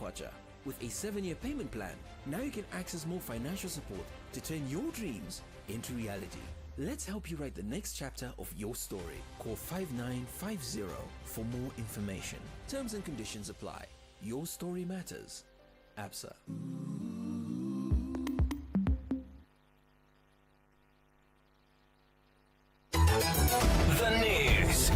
kwacha. With a 7-year payment plan, now you can access more financial support to turn your dreams into reality. Let's help you write the next chapter of your story. Call 5950 for more information. Terms and conditions apply. Your story matters. ABSA. The news.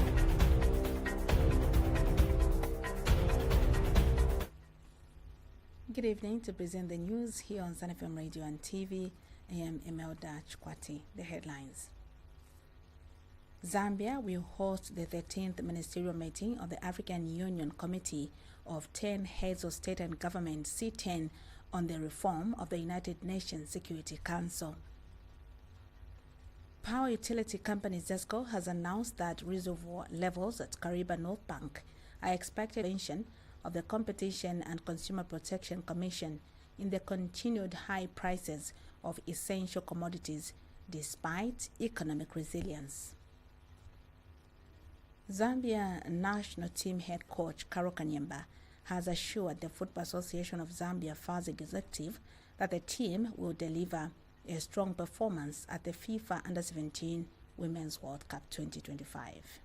Good evening. To present the news here on Sun FM Radio and TV, I am Imelda Chkwati. The headlines. Zambia will host the 13th ministerial meeting of the African Union Committee of 10 Heads of State and Government C10 on the reform of the United Nations Security Council. Power utility company ZESCO has announced that reservoir levels at Kariba North Bank are expected extension of the Competition and Consumer Protection Commission in the continued high prices of essential commodities despite economic resilience. Zambia national team head coach Karo Kanyemba has assured the Football Association of Zambia FAS executive that the team will deliver a strong performance at the FIFA Under-17 Women's World Cup 2025.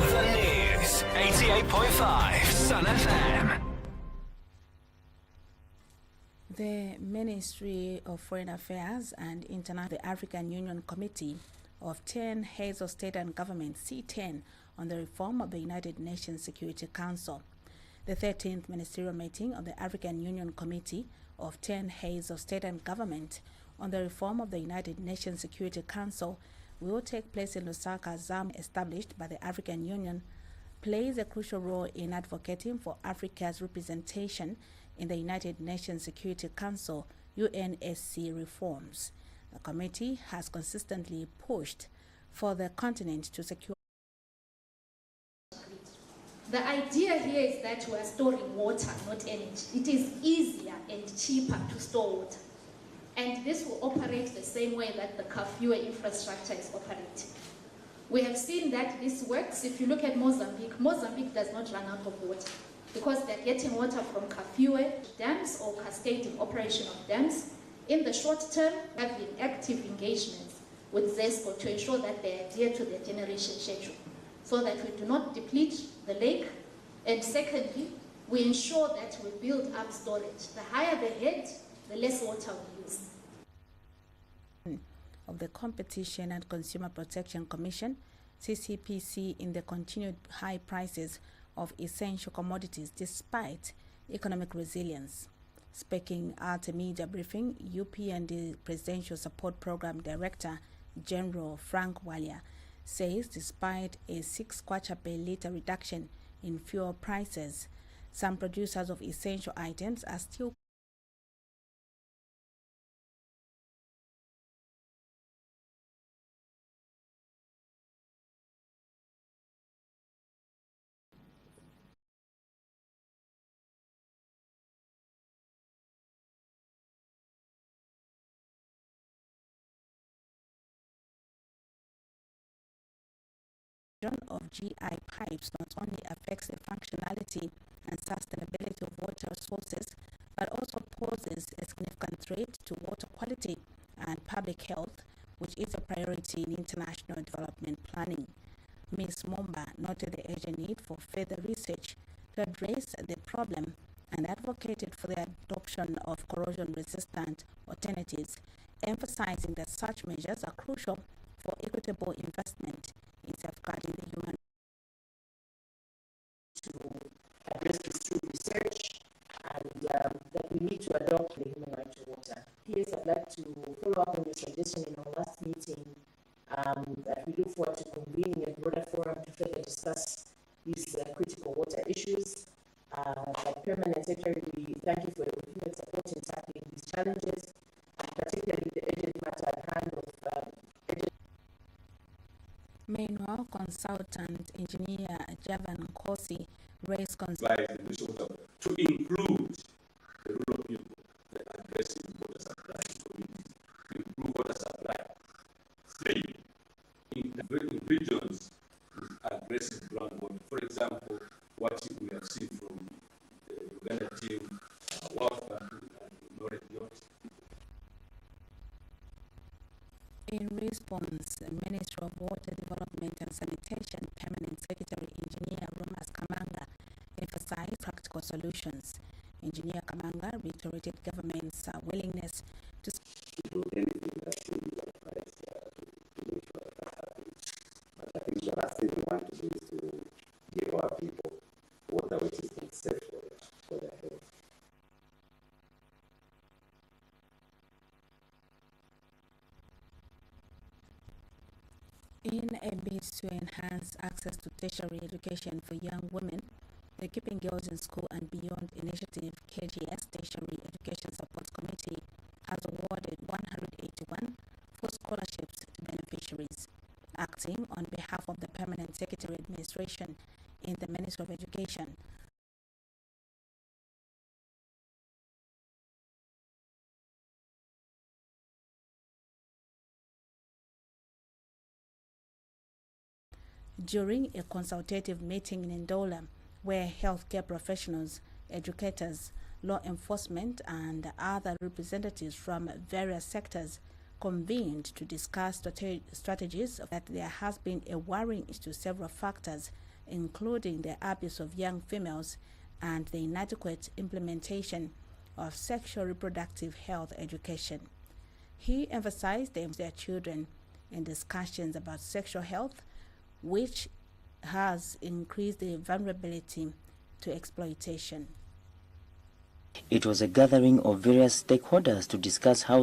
The news. 88.5 Sun FM. The Ministry of Foreign Affairs and the African Union Committee of 10 Heads of State and Government C10 on the reform of the United Nations Security Council. The 13th ministerial meeting of the African Union Committee of 10 Heads of State and Government on the reform of the United Nations Security Council will take place in Lusaka, Zambia, established by the African Union, plays a crucial role in advocating for Africa's representation in the United Nations Security Council UNSC reforms. The committee has consistently pushed for the continent to secure. The idea here is that we are storing water, not energy. It is easier and cheaper to store water. And this will operate the same way that the Kafue infrastructure is operating. We have seen that this works. If you look at Mozambique, Mozambique does not run out of water because they're getting water from Kafue dams or cascading operation of dams. In the short term, having active engagements with ZESCO to ensure that they adhere to their generation schedule so that we do not deplete the lake. And secondly, we ensure that we build up storage. The higher the head, the less water we use. Of the Competition and Consumer Protection Commission, CCPC, in the continued high prices of essential commodities despite economic resilience. Speaking at a media briefing, UPND Presidential Support Program Director General Frank Walia says despite a 6 kwacha per litre reduction in fuel prices, some producers of essential items are still of GI pipes not only affects the functionality and sustainability of water sources, but also poses a significant threat to water quality and public health, which is a priority in international development planning. Ms. Mumba noted the urgent need for further research to address the problem and advocated for the adoption of corrosion-resistant alternatives, emphasizing that such measures are crucial for equitable investment in safeguarding the human to address this through research and that we need to adopt the human right to water. Yes, I'd like to follow up on your suggestion in our last meeting that we look forward to convening a broader forum to further discuss these critical water issues. Like Permanent Secretary, we thank you for your continued support in tackling these challenges, particularly the urgent matter at hand of Meanwhile, consultant engineer Javan Nkosi raised concerns to include to welfare and knowledge youth. In response, the Ministry of Water Development and Sanitation Permanent Secretary Engineer Romas Kamanga emphasized practical solutions. Engineer Kamanga reiterated government's willingness to do anything that seems authorized to make sure that happens. But I think the last thing we want to do is to give our people water which is not safe for their health. In a bid to enhance access to tertiary education for young women, the Keeping Girls in School and Beyond Initiative KGS Tertiary Education Support Committee has awarded 181 full scholarships to beneficiaries. Acting on behalf of the Permanent Secretary Administration in the Ministry of Education, during a consultative meeting in Ndola, where healthcare professionals, educators, law enforcement, and other representatives from various sectors convened to discuss strategies, that there has been a worrying to several factors, including the abuse of young females and the inadequate implementation of sexual reproductive health education. He emphasized their children in discussions about sexual health, which has increased the vulnerability to exploitation. It was a gathering of various stakeholders to discuss how